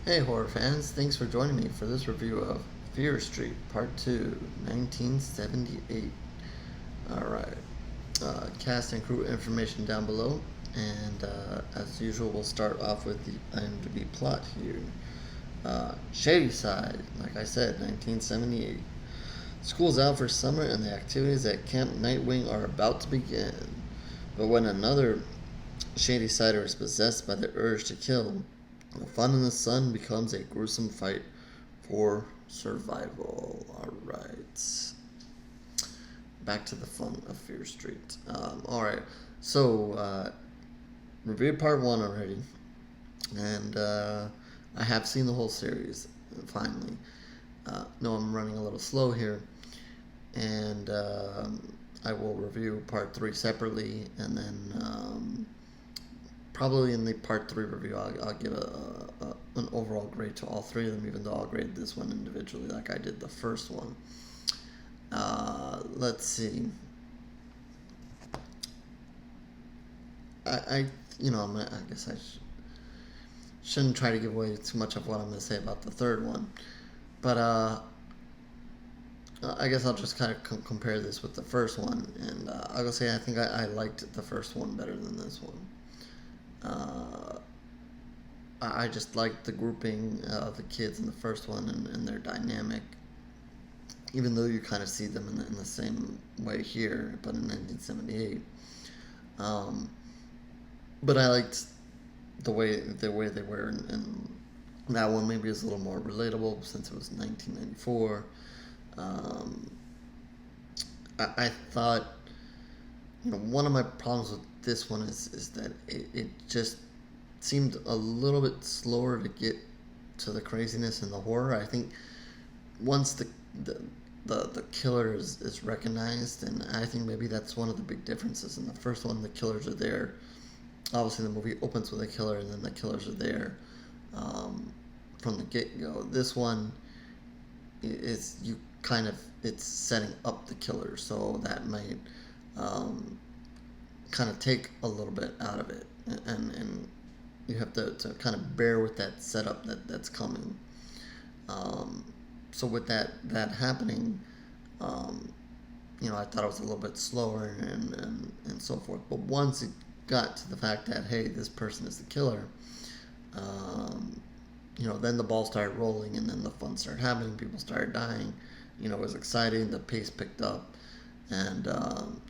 Hey horror fans, thanks for joining me for this review of Fear Street Part 2, 1978. Alright, cast and crew information down below, and as usual we'll start off with the IMDb plot here. Shadyside, like I said, 1978. School's out for summer and the activities at Camp Nightwing are about to begin. But when another Shadysider is possessed by the urge to kill, the fun in the sun becomes a gruesome fight for survival. Alright. Back to the fun of Fear Street. Alright. So, reviewed part 1 already. And I have seen the whole series, finally. No, I'm running a little slow here. And I will review part 3 separately, and then probably in the part 3 review I'll give an overall grade to all 3 of them, even though I'll grade this one individually like I did the first one. Let's see. I guess I shouldn't try to give away too much of what I'm going to say about the third one. But I guess I'll just kind of compare this with the first one, and I'll go say I think I liked the first one better than this one. I just liked the grouping of the kids in the first one and their dynamic, even though you kind of see them in the same way here, but in 1978. But I liked the way they were in that one. Maybe is a little more relatable since it was 1994. I thought, one of my problems with this one is that it just seemed a little bit slower to get to the craziness and the horror. I think once the killer is recognized, and I think maybe that's one of the big differences. In the first one, the killers are there. Obviously, the movie opens with a killer, and then the killers are there from the get-go. This one is it's setting up the killer, so that might kind of take a little bit out of it, and you have to kind of bear with that setup that's coming. So with that happening, I thought it was a little bit slower and so forth. But once it got to the fact that, hey, this person is the killer, then the ball started rolling, and then the fun started happening. People started dying. It was exciting. The pace picked up, and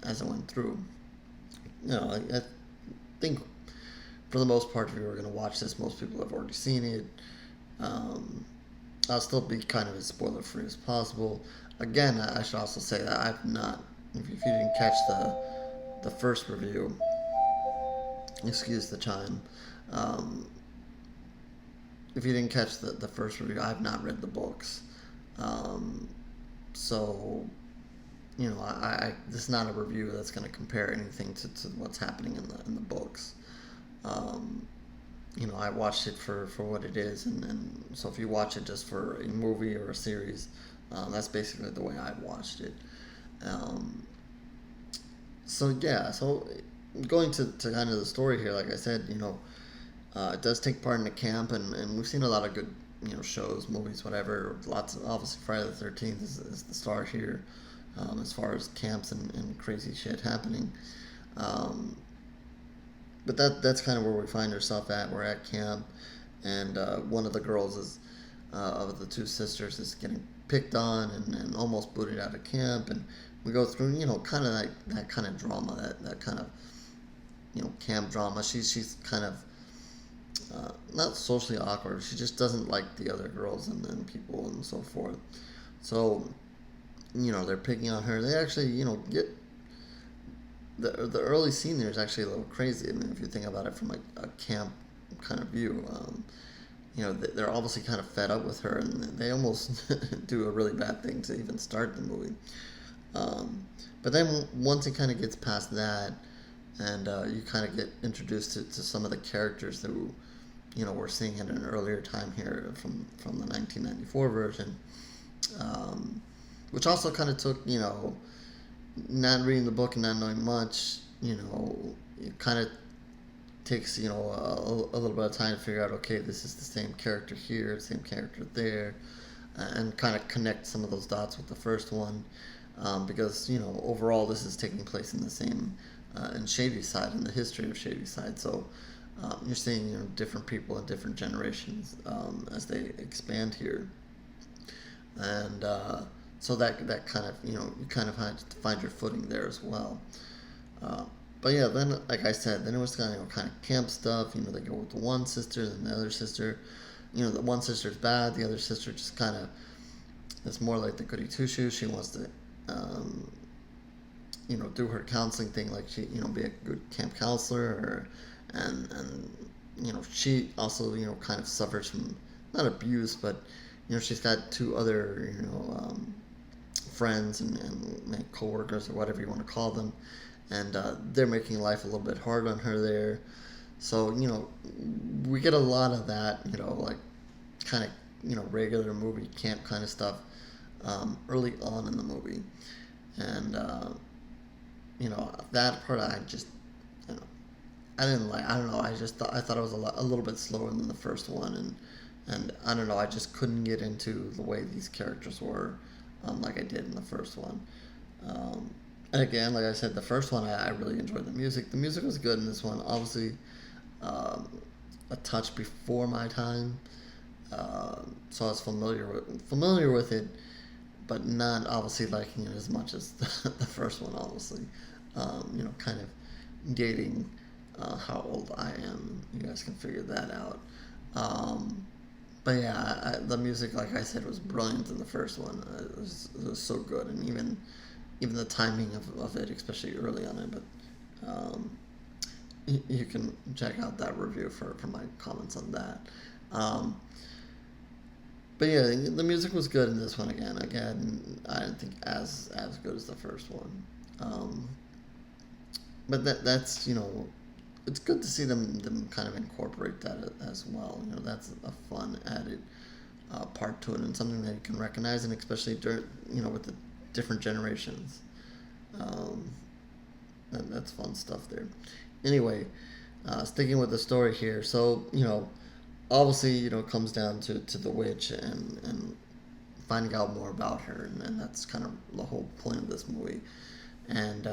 as it went through, I think for the most part, if you were going to watch this, most people have already seen it. I'll still be kind of as spoiler free as possible. Again, I should also say that I've not. If you didn't catch the first review, excuse the chime. If you didn't catch the first review, I've not read the books. So, this is not a review that's going to compare anything to what's happening in the books. I watched it for what it is, and so if you watch it just for a movie or a series, that's basically the way I watched it. So going to kind of the story here, like I said, it does take part in a camp, and we've seen a lot of good, shows, movies, whatever. Lots of, obviously, Friday the 13th is the star here, as far as camps and crazy shit happening. But that's kind of where we find ourselves at. We're at camp, and one of the girls of the two sisters is getting picked on and almost booted out of camp, and we go through, kind of like that kind of drama, that kind of, camp drama. She's kind of not socially awkward. She just doesn't like the other girls and people and so forth. So, they're picking on her. They actually, get the early scene there is actually a little crazy. I mean, if you think about it from a camp kind of view, they're obviously kind of fed up with her, and they almost do a really bad thing to even start the movie. But then once it kind of gets past that, and you kind of get introduced to some of the characters that we're seeing at an earlier time here from the 1994 version, which also kind of took, not reading the book and not knowing much, it kind of takes a little bit of time to figure out, okay, this is the same character here, same character there, and kind of connect some of those dots with the first one, because overall this is taking place in the same in Shadyside, in the history of Shadyside. So you're seeing different people in different generations as they expand here, and so that kind of you kind of had to find your footing there as well. But yeah, then like I said, then it was kind of camp stuff. They go with the one sister, then the other sister. The one sister's bad, the other sister just kind of is more like the goody two shoes. She wants to, do her counseling thing, like she, be a good camp counselor, and she also kind of suffers from not abuse, but she's got two other friends and coworkers or whatever you want to call them, and they're making life a little bit hard on her there. So we get a lot of that, like kind of regular movie camp kind of stuff early on in the movie, and that part I just I didn't like. I don't know. I thought it was a little bit slower than the first one, and I don't know. I just couldn't get into the way these characters were, like I did in the first one. And again, like I said, the first one I really enjoyed the music. The music was good in this one. Obviously, a touch before my time, so I was familiar with it, but not obviously liking it as much as the first one. Obviously, kind of dating how old I am. You guys can figure that out. But yeah, the music, like I said, was brilliant in the first one. It was so good, and even the timing of it, especially early on it. But you can check out that review for my comments on that. But yeah, the music was good in this one again. Again, I didn't think as good as the first one. But that's it's good to see them kind of incorporate that as well. That's a fun added part to it, and something that you can recognize, and especially during with the different generations. That's fun stuff there. Anyway, sticking with the story here, so obviously it comes down to the witch and finding out more about her, and that's kind of the whole point of this movie. And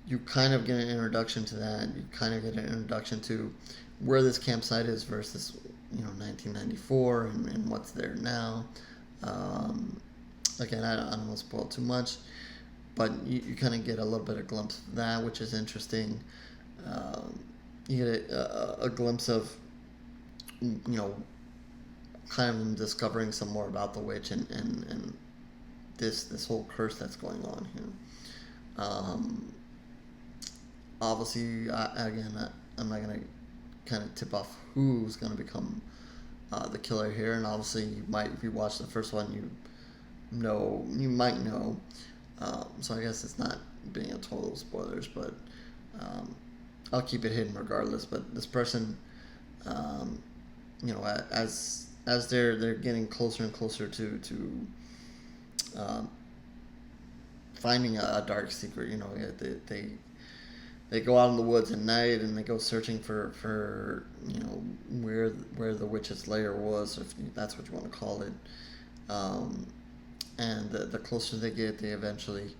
you kind of get an introduction to that. You kind of get an introduction to where this campsite is versus 1994 and what's there now. Again, I don't want to spoil too much, but you kind of get a little bit of glimpse of that, which is interesting. You get a glimpse of kind of discovering some more about the witch and this whole curse that's going on here. Obviously, I'm not going to kind of tip off who's going to become the killer here, and obviously if you watch the first one, you might know. So I guess it's not being a total spoilers, but I'll keep it hidden regardless. But this person, as they're getting closer and closer to finding a dark secret, they go out in the woods at night and they go searching for where the witch's lair was, if that's what you want to call it. And the closer they get, they eventually,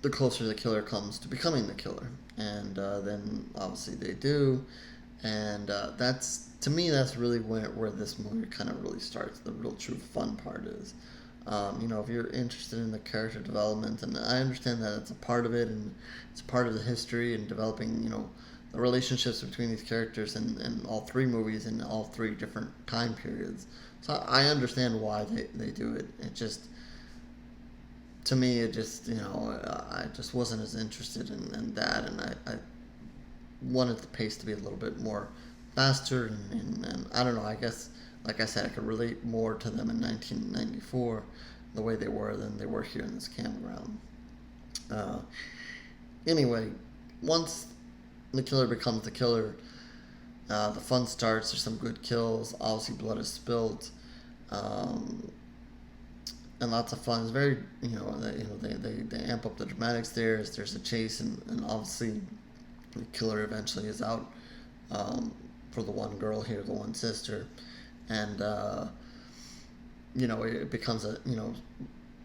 the closer the killer comes to becoming the killer. And then obviously they do. And to me, that's really where this movie kind of really starts. The real true fun part is. If you're interested in the character development, and I understand that it's a part of it, and it's a part of the history and developing, the relationships between these characters in all three movies in all three different time periods. So I understand why they do it. It just, to me, it just, I just wasn't as interested in that, and I wanted the pace to be a little bit more faster, and I don't know, I guess, like I said, I could relate more to them in 1994, the way they were, than they were here in this campground. Anyway, once the killer becomes the killer, the fun starts. There's some good kills. Obviously, blood is spilled. and lots of fun. It's very, they amp up the dramatics there. There's a chase, and obviously the killer eventually is out for the one girl here, the one sister, and it becomes a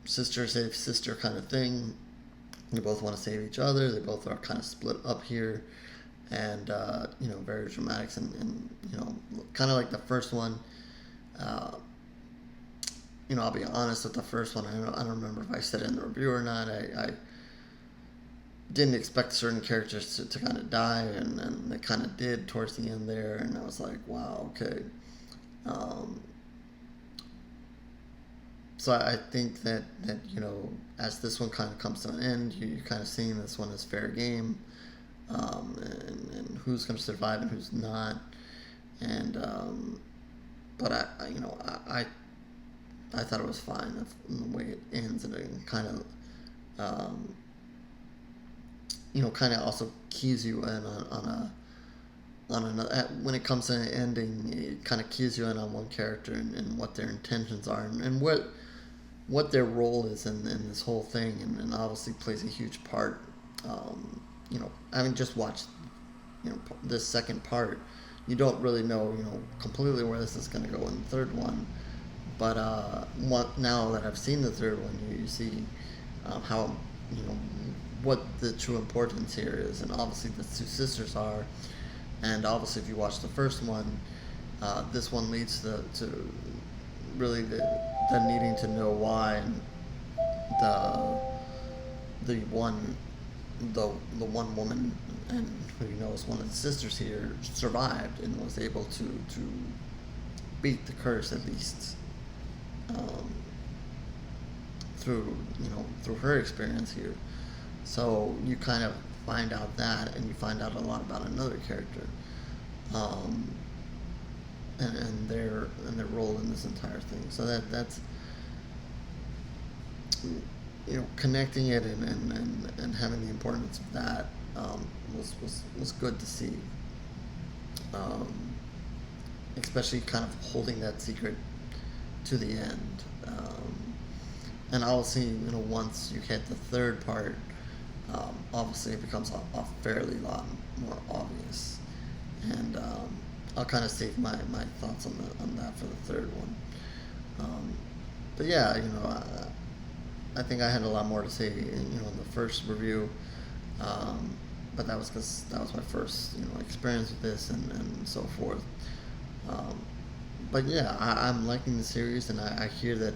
sister save sister kind of thing. They both want to save each other. They both are kind of split up here, and very dramatic, and kind of like the first one. I'll be honest with the first one. I don't remember if I said it in the review or not. I didn't expect certain characters to kind of die, and they kind of did towards the end there, and I was like, wow, okay. So I think that as this one kind of comes to an end, you're kind of seeing this one as fair game, and who's going to survive and who's not, and but I thought it was fine in the way it ends, and it kind of kind of also keys you in on another. When it comes to an ending, it kind of keys you in on one character and what their intentions are, and what their role is in this whole thing, and obviously plays a huge part. Having just watched this second part, you don't really know completely where this is going to go in the third one, but now that I've seen the third one, you see how what the true importance here is, and obviously the two sisters are, and obviously if you watch the first one, this one leads to really the needing to know why the one woman, and who is one of the sisters here, survived and was able to beat the curse, at least through her experience here. So you kind of find out that, and you find out a lot about another character, and their role in this entire thing. So that's connecting it and having the importance of that was good to see, especially kind of holding that secret to the end, and obviously once you hit the third part, obviously it becomes a fairly lot more obvious, and I'll kind of save my thoughts on that for the third one. But yeah, I think I had a lot more to say in the first review, but that was because that was my first experience with this and so forth. But yeah, I'm liking the series, and I hear that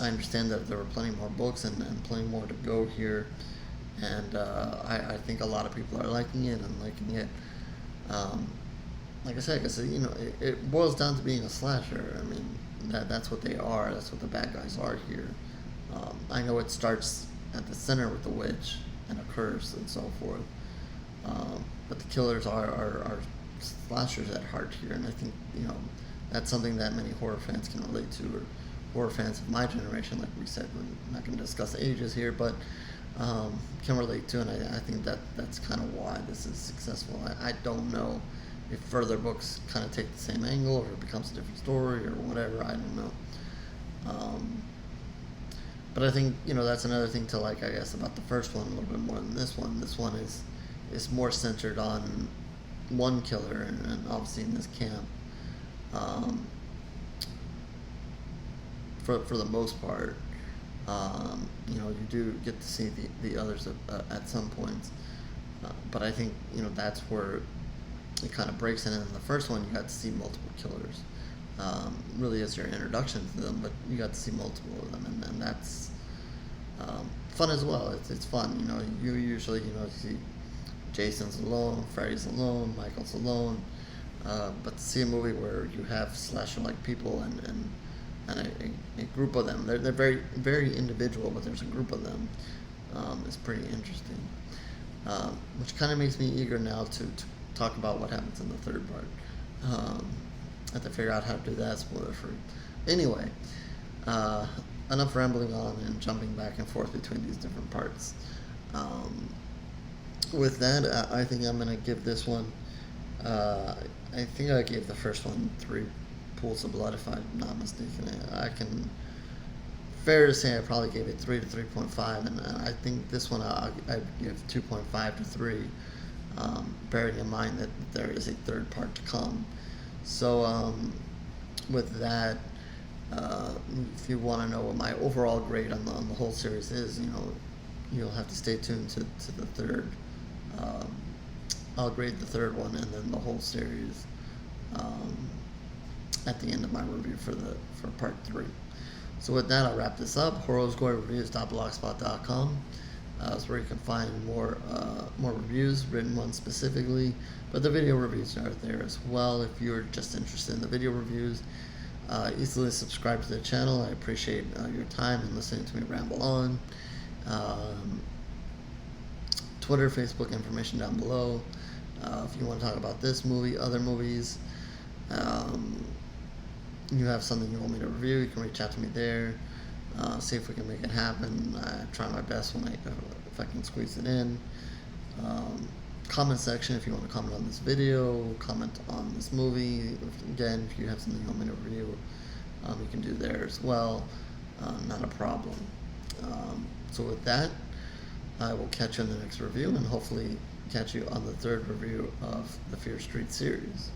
I understand that there were plenty more books and plenty more to go here, and I think a lot of people are liking it and liking it. Like I said, it boils down to being a slasher. I mean, that's what they are. That's what the bad guys are here. I know it starts at the center with the witch and a curse and so forth, but the killers are slashers at heart here, and I think that's something that many horror fans can relate to, or horror fans of my generation, like we said. We're not going to discuss ages here, but can relate to, and I think that's kind of why this is successful. I don't know if further books kind of take the same angle, or it becomes a different story, or whatever. I don't know. But I think that's another thing to like, I guess, about the first one a little bit more than this one. This one is more centered on one killer, and obviously in this camp, for the most part. You do get to see the others at some points, but I think that's where it kind of breaks in. In the first one, you got to see multiple killers, really as your introduction to them, but you got to see multiple of them, and that's fun as well. It's fun. You usually see Jason's alone, Freddy's alone, Michael's alone, but to see a movie where you have slasher-like people and a group of them, they're very, very individual, but there's a group of them, is pretty interesting, which kind of makes me eager now to talk about what happens in the third part. I have to figure out how to do that spoiler-free. Anyway, enough rambling on and jumping back and forth between these different parts. With that, I think I'm going to give this one, I think I gave the first one 3 pools of blood, if I'm not mistaken. I can fair to say I probably gave it 3 to 3.5, and I think this one I'd give 2.5 to 3, bearing in mind that there is a third part to come. So with that, if you want to know what my overall grade on the whole series is, you'll have to stay tuned to the third. I'll grade the third one and then the whole series at the end of my review for part 3. So with that, I'll wrap this up. horrorsgoryreviews.blogspot.com is where you can find more reviews, written ones specifically, but the video reviews are there as well if you're just interested in the video reviews. Easily subscribe to the channel. I appreciate your time and listening to me ramble on. Twitter, Facebook, information down below. If you want to talk about this movie, other movies, you have something you want me to review, you can reach out to me there. See if we can make it happen. I try my best if I can squeeze it in. Comment section if you want to comment on this video, comment on this movie. Again, if you have something you want me to review, you can do there as well. Not a problem. So with that, I will catch you in the next review, and hopefully catch you on the third review of the Fear Street series.